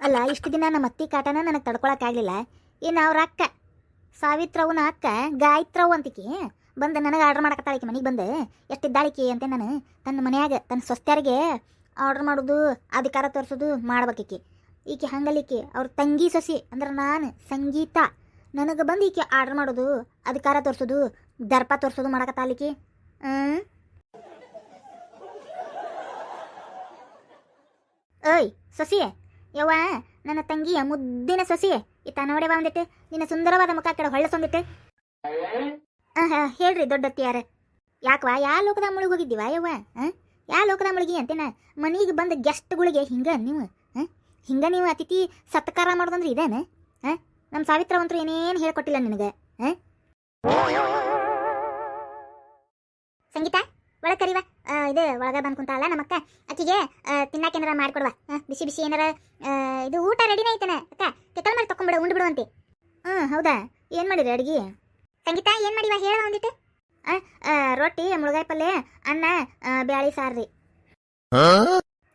ಅಲ್ಲ ಇಷ್ಟು ದಿನ ನಮ್ಮ ಅತ್ತಿ ಕಾಟನ ನನಗೆ ತಡ್ಕೊಳಕ್ಕಾಗಲಿಲ್ಲ. ಇನ್ನು ಅವ್ರ ಅಕ್ಕ ಸಾವಿತ್ರವನ ಅಕ್ಕ ಗಾಯತ್ರವ್ ಅಂತಿಕಿ ಬಂದು ನನಗೆ ಆರ್ಡ್ರ್ ಮಾಡಕತ್ತಾಳಿಕಿ ಮನೆಗೆ ಬಂದು ಎಷ್ಟಿದ್ದಾಳಿಕಿ ಅಂತ ನಾನು ತನ್ನ ಮನ್ಯಾಗ ತನ್ನ ಸ್ವಸ್ಥರಿಗೆ ಆರ್ಡ್ರ್ ಮಾಡೋದು ಅಧಿಕಾರ ತೋರಿಸೋದು ಮಾಡ್ಬೇಕೀಕಿ. ಈಕೆ ಹಂಗಲ್ಲಿಕಿ ಅವ್ರ ತಂಗಿ ಸೊಸಿ ಅಂದ್ರೆ ನಾನು ಸಂಗೀತ ನನಗೆ ಬಂದು ಈಕೆ ಆರ್ಡ್ರ್ ಮಾಡೋದು ಅಧಿಕಾರ ತೋರಿಸೋದು ದರ್ಪ ತೋರಿಸೋದು ಮಾಡಕತ್ತಾಳಿಕಿ. ಓಯ್ ಸೊಸಿ ಯವ್ವ ನನ್ನ ತಂಗಿಯ ಮುದ್ದಿನ ಸೊಸಿ ಇತ್ತ ನೋಡ್ಯವ ಒಂದಿಟ್ಟು ನಿನ್ನ ಸುಂದರವಾದ ಮುಖ ಕೆಳ ಹೊಳ್ಳಸೊಂದಿಟ್ಟು. ಹೇಳ್ರಿ ದೊಡ್ಡತ್ತಿ ಯಾರ ಯಾಕವಾ ಯಾ ಲೋಕದ ಮುಳುಗಿ ಹೋಗಿದ್ದೀವ ಯವ್ವ? ಯಾ ಲೋಕದ ಮುಳುಗಿ ಅಂತೇನ ಮನೆಗೆ ಬಂದ ಗೆಸ್ಟ್ಗಳಿಗೆ ಹಿಂಗ ನೀವು ಅತಿಥಿ ಸತ್ಕಾರ ಮಾಡೋದಂದ್ರೆ ಇದೇನೆ? ನಮ್ಮ ಸಾವಿತ್ರವಂತರು ಏನೇನು ಹೇಳ್ಕೊಟ್ಟಿಲ್ಲ ನಿನಗೆ. ಸಂಗೀತ ಒಳಗೆ ಕರಿವ ಇದು ಒಳಗೆ ಬಂದು ಕುಂತಾಳ ನಮ್ಮಕ್ಕ ಅಕ್ಕಿಗೆ ತಿನ್ನಾಕ ಏನಾರ ಮಾಡಿಕೊಡುವ. ಬಿಸಿ ಬಿಸಿ ಏನಾರ ಇದು ಊಟ ರೆಡಿನೇ ಐತೇನೆ ಅಕ್ಕ ಕೆತ್ತಲ್ ಮಾಡಿ ತಕೊಂಡ್ಬಿಡ ಉಂಡ್ಬಿಡು ಅಂತೆ. ಹೌದಾ ಏನು ಮಾಡಿರಿ ಅಡ್ಗೆ? ಸಂಗೀತ ಏನು ಮಾಡಿವ ಹೇಳ ಒಂದಿಟ್ಟು. ರೊಟ್ಟಿ ಮುಳುಗಾಯಿ ಪಲ್ಯ ಅನ್ನ ಬ್ಯಾಳಿ ಸಾರ್ರಿ.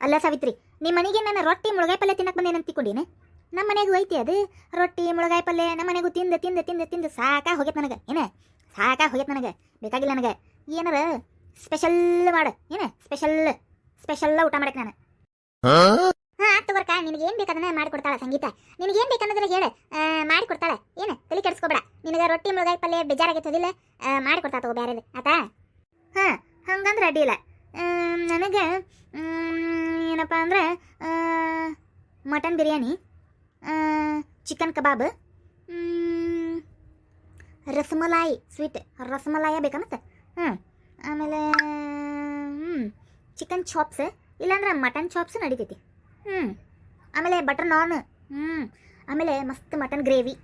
ಅಲ್ಲ ಸಾವಿತ್ರಿ ನಿಮ್ಮ ಮನೆಗೆ ನಾನು ರೊಟ್ಟಿ ಮುಳುಗಾಯಿ ಪಲ್ಯ ತಿನ್ನಕ್ಕೆ ಬಂದೇನಂತ ತಿಳ್ಕೊಂಡೀನಿ. ನಮ್ಮ ಮನೆಗೂ ಐತಿ ಅದು ರೊಟ್ಟಿ ಮುಳುಗಾಯಿ ಪಲ್ಯ. ನಮ್ಮ ಮನೆಗೂ ತಿಂದು ತಿಂದು ತಿಂದು ತಿಂದು ಸಾಕಾಗಿ ಹೋಗೈತೆ ನನಗೆ. ಸಾಕಾಗಿ ಹೋಗೈತೆ ನನಗೆ. ಬೇಕಾಗಿಲ್ಲ ನನಗೆ ಏನಾರ ಸ್ಪೆಷಲ್ ಮಾಡು. ಸ್ಪೆಷಲ್ ಊಟ ಮಾಡಕ್ಕೆ ನಾನು. ತಗೋರ್ಕ ನಿನಗೇನು ಬೇಕದನ್ನ ಮಾಡಿಕೊಡ್ತಾಳೆ ಸಂಗೀತ. ನಿನಗೇನು ಬೇಕನ್ನೋದನ್ನ ಹೇಳು ಮಾಡಿಕೊಡ್ತಾಳೆ. ಏನು ತಲೆ ಕೆಡಿಸ್ಕೊಬೇಡ. ನಿನಗೆ ರೊಟ್ಟಿ ಮುಳುಗಾಯಿ ಪಲ್ಯ ಬೇಜಾರಾಗೈತದಿಲ್ಲ ಮಾಡಿಕೊಡ್ತಾ ತಗೋ ಬೇರೆ ಆತಾ. ಹಂಗಂದ್ರೆ ಅಡ್ಡಿಲ್ಲ. ನನಗೆ ಏನಪ್ಪ ಅಂದ್ರೆ ಮಟನ್ ಬಿರಿಯಾನಿ, ಚಿಕನ್ ಕಬಾಬ್, ರಸಮಲಾಯಿ ಸ್ವೀಟ್ ರಸಮಲಾಯ ಬೇಕಾ ಮತ್ತೆ. ಆಮೇಲೆ ಚಿಕನ್ ಚಾಪ್ಸ್ ಇಲ್ಲಾಂದ್ರೆ ಮಟನ್ ಚಾಪ್ಸ್ ನಡಿತೈತಿ. ಆಮೇಲೆ ಬಟರ್ ನಾನ್. ಆಮೇಲೆ ಮಸ್ತ್ ಮಟನ್ ಗ್ರೇವಿ.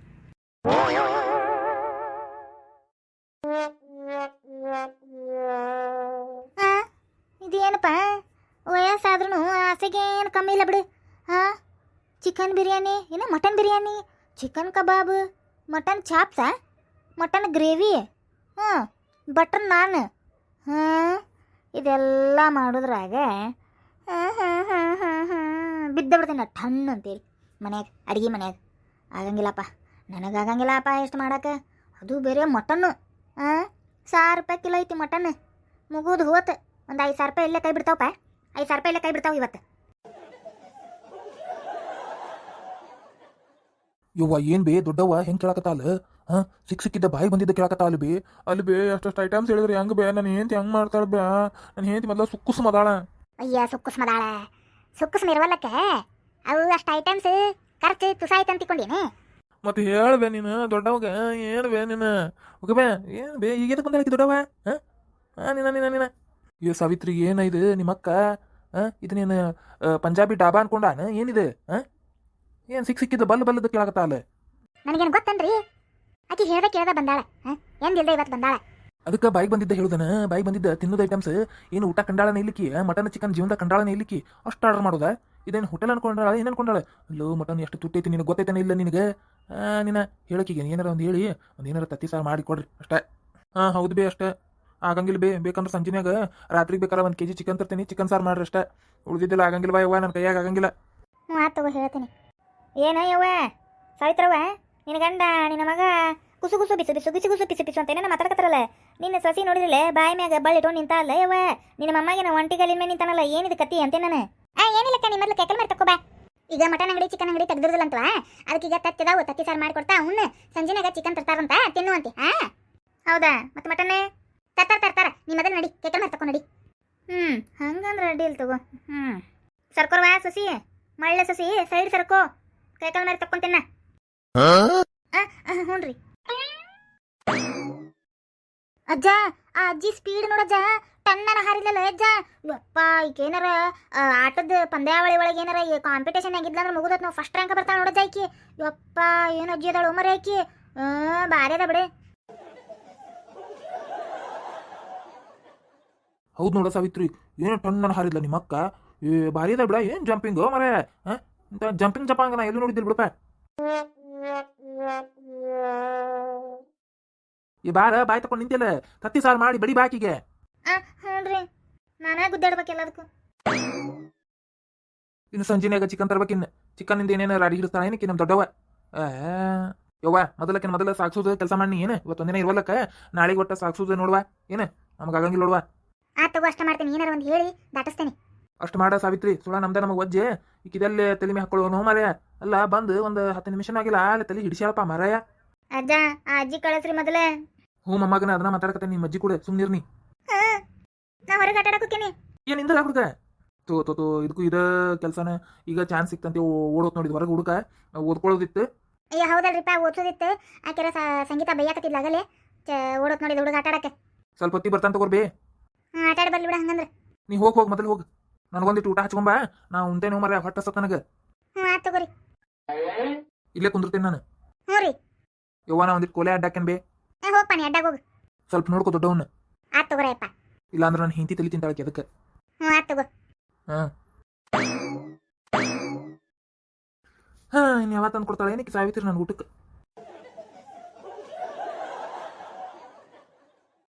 ಇದೇನಪ್ಪ ವಯಸ್ಸಾದ್ರೂ ಆಸೆಗೆ ಏನು ಕಮ್ಮಿ ಇಲ್ಲ ಬಿಡು. ಚಿಕನ್ ಬಿರಿಯಾನಿ ಏನು ಮಟನ್ ಬಿರಿಯಾನಿ, ಚಿಕನ್ ಕಬಾಬ್, ಮಟನ್ ಚಾಪ್ಸ, ಮಟನ್ ಗ್ರೇವಿ, ಬಟರ್ ನಾನ್. ಇದೆಲ್ಲ ಮಾಡೋದ್ರಾಗ ಬಿದ್ದ ಬಿಡ್ತೀನಿ ಟನ್ ಅಂತೇಳಿ ಮನ್ಯಾಗ ಅಡುಗೆ ಮನ್ಯಾಗ. ಆಗಂಗಿಲ್ಲಪ್ಪ ನನಗಾಗಂಗಿಲ್ಲಪ್ಪ ಎಷ್ಟು ಮಾಡಕ್ಕೆ. ಅದು ಬೇರೆ ಮಟನ್ನು 1000 ರೂಪಾಯಿ ಕಿಲೋ ಐತಿ ಮಟನ್. ಮುಗಿದು ಹೋತು. ಒಂದು 5000 ರೂಪಾಯಿ ಇಲ್ಲೇ ಕೈ ಬಿಡ್ತಾವಪ್ಪ. 5000 ರೂಪಾಯಿ ಇಲ್ಲೇ ಕೈ ಬಿಡ್ತಾವೆ ಇವತ್ತು. ಯವ್ವ ಏನು ಬೇ ದೊಡ್ಡವ್ವ ಹೆಂಗೆ ಕೇಳಕತ್ತಾಳ? ಸಿಕ್ಕಿದ್ದ ಬಾಯಿ ಬಂದಿದ್ದ ಕೇಳಕತ್ತಾಳ ಬೇ. ಅಲ್ಲಿ ಬೇ ಅಷ್ಟು ಐಟಮ್ಸ್ ಹೇಳಿದ್ರೆ ಹೆಂಗೆ ಬೇ? ನಾನು ಹೆಂಡ್ತಿ ಹೆಂಗೆ ಮಾಡ್ತಾಳೆ ಬೇ? ನನ್ನ ಹೆಂಡ್ತಿ ಮೊದಲ ಸುಕ್ಕುಸ್ ಮದಾಳ. ಅಯ್ಯ ಸುಕ್ಕುಸ್ ಇರುವಲ್ಲಕ್ಕೆ ಅವು ಅಷ್ಟು ಐಟಮ್ಸ್ ಖರ್ಚು ತುಸಾಯ್ತು ಅಂತಿಕೊಂಡೀನಿ. ಮತ್ತೆ ಹೇಳ್ಬೇ ನೀನು ದೊಡ್ಡವಾಗ ಏನು ಬೇ ನೀನು ಓಕೆ ಬೇ ಏನು ಬೇ ಈಗ ಎದಕ್ಕೆ ಬಂದ ದೊಡ್ಡವ? ನೀನ ಈ ಸಾವಿತ್ರಿ ಏನಿದೆ ನಿಮ್ಮಕ್ಕ? ಇದು ನೀನು ಪಂಜಾಬಿ ಡಾಬಾ ಅನ್ಕೊಂಡಾನ ಏನಿದೆ? ಏನು ಸಿಕ್ಕಿದ್ದ ಬಲ್ಲದ ಕೇಳಕತ್ತಾಳ. ನನಗೇನು ಗೊತ್ತನ್ರಿ ಆಕೆ ಹೇಳ್ದೆ ಕೇಳ್ದ ಬಂದಾಳ. ಎಂದಿಲ್ದೆ ಇವತ್ತು ಬಂದಾಳ. ಅದಕ್ಕೆ ಬಾಯಿಗೆ ಬಂದಿದ್ದ ಹೇಳುದನ. ಬಾಯಿಗೆ ಬಂದಿದ್ದ ತಿನ್ನೋದು ಐಟಮ್ಸ್ ಏನು ಊಟ ಕಂಡಾಳನ ಇಲ್ಲಿಕ್ಕಿ ಮಟನ್ ಚಿಕನ್ ಜೀವನದಾಗ ಕಂಡಾಳನ ಇಲ್ಲಿಕ್ಕಿ ಅಷ್ಟು ಆರ್ಡರ್ ಮಾಡೋದ? ಇದೇನು ಹೋಟೆಲ್ ಅನ್ಕೊಂಡಾಳ ಏನು ಅನ್ಕೊಂಡಾಳ? ಅಲ್ಲೋ ಮಟನ್ ಎಷ್ಟು ತುಟ್ಟೈತಿ ನಿನಗೆ ಗೊತ್ತೈತಾನೆ ಇಲ್ಲ ನಿನಗೆ? ನೀನು ಹೇಳಕ್ಕಿಗೆ ಏನಾರ ಒಂದು ಹೇಳಿ ಒಂದು ಏನಾರ ತತ್ತಿ ಸಾರು ಮಾಡಿ ಕೊಡ್ರಿ ಅಷ್ಟೇ. ಹೌದು ಬೇ ಅಷ್ಟೇ. ಆಗಂಗಿಲ್ಲ ಬೇ. ಬೇಕಂದ್ರೆ ಸಂಜೆನಾಗ ರಾತ್ರಿಗೆ ಬೇಕಾರೆ 1 kg ಚಿಕನ್ ತರ್ತೀನಿ, ಚಿಕನ್ ಸಾರು ಮಾಡ್ರಿ ಅಷ್ಟೇ. ಉಳಿದಿದ್ದಿಲ್ಲ ಆಗಂಗಿಲ್ವಾ ಯವ್ವ? ನನ್ನ ಕೈಯಾಗ ಆಗಂಗಿಲ್ಲ. ತಗೋ ಹೇಳ್ತೀನಿ. ಏನ ಯವ್ವ ಸಾವಿತ್ರವ್ವ ನಿನ್ನ ಗಂಡ ನಿನ್ನ ಮಗ ಕುಸು ಬಿಸು ಅಂತ ಏನೇನ ಮಾತಾಡ್ಕತ್ತಾರಲ್ಲ. ನಿನ್ನ ಸಸಿ ನೋಡಿದ್ರಲ್ಲ ಬಾಯಿ ಮ್ಯಾಗ ಬಳ್ಳಿ ಇಟ್ಕೊಂಡು ನಿಂತ ಅಲ್ಲ ಯವ್ವ. ನಿನ್ನ ಮಮ್ಮಾಗಿನ ಒಂಟಿಗಲಿನ ಮೇಲೆ ನಿಂತಾನಲ್ಲ ಏನಿದೆ ಕತ್ತಿ ಅಂತೆ ನಾನು. ಏನಿಲ್ಲಕ್ಕ ನಿಮ್ಮ ಮೊದಲು ಕೆಕಲ್ ಮಾಡಿ ತಕೋಬಾ. ಈಗ ಮಟನ್ ಅಂಗಡಿ ಚಿಕನ್ ಅಂಗಡಿ ತೆಗ್ದಿರದಲ್ಲಂತವ ಅದಕ್ಕೀಗ ತತ್ತಿದಾವು ತತ್ತಿ ಸಾರು ಮಾಡಿಕೊಡ್ತಾ ಅವ್ನ ಸಂಜೆನಾಗ ಚಿಕನ್ ತರ್ತಾರಂತ ತಿನ್ನುವಂತೆ. ಹೌದಾ ಮತ್ತೆ ಮಟನ್ ತರ್ತಾರ ನೀ ಮೊದಲು ನಡಿ ಕೆಕಲ್ ಮಾಡಿ ತಕೊ ನಡಿ. ಹಂಗಂದ್ರೆ ಅಡ್ಡಿ ಇಲ್ಲ ತಗೋ. ಸರ್ಕೋರ್ವಾ ಸಸಿ ಮಳ್ಳೆ ಸಸಿ ಸೈಡ್ ಸರ್ಕೋ ಕೈಕಾಲ ಮೇಲೆ ತಕ್ಕೊಂತೇನ. ಹ್ಞೂ ರೀ ಅಜ್ಜ. ಆ ಅಜ್ಜಿ ಸ್ಪೀಡ್ ನೋಡಜ್ಜ ಟನ್ನನ ಹಾರಿಲ್ಲಲ್ಲ ಅಜ್ಜ. ಯಪ್ಪ ಈಗ ಏನಾರ ಆಟದ ಪಂದ್ಯಾವಳಿ ಒಳಗೆ ಏನಾರ ಕಾಂಪಿಟೇಷನ್ ಆಗಿದ್ಲಂದ್ರೆ ಮುಗಿದತ್ ನಾವು ಫಸ್ಟ್ ರ್ಯಾಂಕ್ ಬರ್ತಾಳೆ ನೋಡಜ್ಜ ಆಕಿ. ಯಪ್ಪ ಏನು ಅಜ್ಜಿ ಅದಾಳು ಮರಿ ಆಕಿ. ಭಾರಿ ಅದ ಬಿಡೆ. ಹೌದು ನೋಡ ಸಾವಿತ್ರಿ ಏನು ಟನ್ನ ಹಾರಿದ್ಲ ನಿಮ್ಮ ಅಕ್ಕ. ಭಾರಿ ಅದ ಬಿಡ. ಏನು ಜಂಪಿಂಗ್ ಮರೇ? ಇಂಥ ಜಂಪಿಂಗ್ ಜಪಾಂಗ ನಾ ಎಲ್ಲೂ ನೋಡಿದ್ದಿಲ್ಲ ಬಿಡಪ್ಪ. ಈ ಬಾರ ಬಾಯ್ ತಕೊಂಡು ನಿಂತಿಲ್ಲ ತತ್ತಿ ಸಾರು ಮಾಡಿ ಬಡಿ ಬಾಕಿಗೆ. ಹ್ಞೂ ರೀ ನಾನೇ ಗುದ್ದಾಡ್ಬೇಕು ಎಲ್ಲದಕ್ಕೂ. ಇನ್ನು ಸಂಜೆನಾಗ ಚಿಕನ್ ತರ್ಬೇಕಿನ್ನು ಚಿಕನ್ನಿಂದ ಏನೇನು ರಾಡಿ ಹಿಡಿಸ್ತಾಳೆ ಏನಕ್ಕೆ ನಮ್ಮ ದೊಡ್ಡವ ಯವ್ವ ಮೊದಲ ಸಾಕ್ಸೋದು ಕೆಲಸ ಮಾಡಿ ಏನು ಇವತ್ತೊಂದಿನ ಇರ್ವಲ್ಲಕ್ಕ ನಾಳೆಗೆ ಒಟ್ಟ ಸಾಕ್ಸೋದು ನೋಡುವ ಏನು ನಮಗೆ ಆಗಂಗಿಲ್ಲ ನೋಡುವ ಆ ತಗೋ ಅಷ್ಟ ಮಾಡ್ತೀನಿ ಏನಾರ ಒಂದು ಹೇಳಿ ದಾಟಿಸ್ತೇನೆ. ಅಷ್ಟು ಮಾಡ ಸಾವಿತ್ರಿ ಸುಳ ನಮ್ದ ನಮಗೆ ವಜ್ಜೆ ಈಕಿದೆಲ್ಲ ತಲೆ ಮೇ ಹಾಕೊಳ್ಳೋ ನೋ ಮಾರ್ಯ ಅಲ್ಲ ಬಂದು ಒಂದು 10 ನಿಮಿಷನೂ ಆಗಿಲ್ಲ ಅಲ್ಲಿ ತಲೆ ಹಿಡಿಸ್ಯಾಳಪ್ಪ ಮಾರಾಯ. ಅಜ್ಜ ಆ ಅಜ್ಜಿ ಕಳಿಸ್ರಿ ಮೊದಲೇ. ಹ್ಞೂ ಮೊಮ್ಮಗನ ಅದನ್ನ ಮಾತಾಡಕತ್ತೆ ನಿಮ್ಮ ಅಜ್ಜಿ ಕೂಡ ಸುಮ್ಮನಿರ್ನಿ. ನಾ ಹೊರಗೆ ಆಟ ಆಡೋಕೇನಿ. ಏನಿಂದ ಹುಡುಗ ತೋ ಇದಕ್ಕೂ ಇದ ಕೆಲಸನ ಈಗ ಚಾನ್ಸ್ ಸಿಕ್ತಂತೆ ಓಡೋತ್ ನೋಡಿದ್ ಹೊರಗೆ ಹುಡುಕ ಓದ್ಕೊಳ್ಳೋದಿತ್ತು. ಅಯ್ಯ ಹೌದಲ್ರಿಪ್ಪ ಓದ್ಸೋದಿತ್ತು. ಆಕೆರ ಸಂಗೀತ ಬೈಯಾಕತ್ತಿಲ್ಲ ಆಗಲೇ ಓಡೋತ್ ನೋಡಿದ ಹುಡುಗ ಆಟ ಆಡಕ್ಕೆ. ಸ್ವಲ್ಪ ಹೊತ್ತಿ ಬರ್ತಾನೆ ತಗೋರ್ಬೇ. ಆಟ ಆಡಿ ಬರ್ಲಿ ಬಿಡ ಹಂಗಂದ್ರೆ. ನೀ ಹೋಗಿ ಮೊದಲು ಹೋಗಿ ನನಗೊಂದಿಟ್ಟು ಊಟ ಹಚ್ಕೊಂಬ ನಾ ಉಂಟೇನೋ ಮರ ಹೊಟ್ಟೆ ಸತ್ ನನಗೆ. ಆತ್ ತಗೋರಿ. ಇಲ್ಲೇ ಕುಂದಿರ್ತೀನಿ ನಾನು. ಹ್ಞೂ ರೀ. ಯವ್ವ ನಾ ಒಂದಿಟ್ಟು ಕೋಲೆ ಅಡ್ಡಾಕೇನ್ ಬೇ. ಹೋಗ್ಪ ನೀ ಅಡ್ಡಾಗ ಹೋಗು. ಸ್ವಲ್ಪ ನೋಡ್ಕೊ ದೊಡ್ಡವನ್ನ. ಆತ್ ತಗೋರಪ್ಪ. ಇಲ್ಲಾಂದ್ರೆ ನಾನು ಹಿಂತಿ ತಲಿ ತಿಂತಾಳಕ್ಕೆ ಅದಕ್ಕೆ. ಆತ್ ತಗೋ. ಇನ್ನು ಯಾವತ್ತು ತಂದು ಕೊಡ್ತಾಳೆ ಏನಕ್ಕೆ ಸಾವಿತ್ರಿ ನನ್ನ ಊಟಕ್ಕೆ.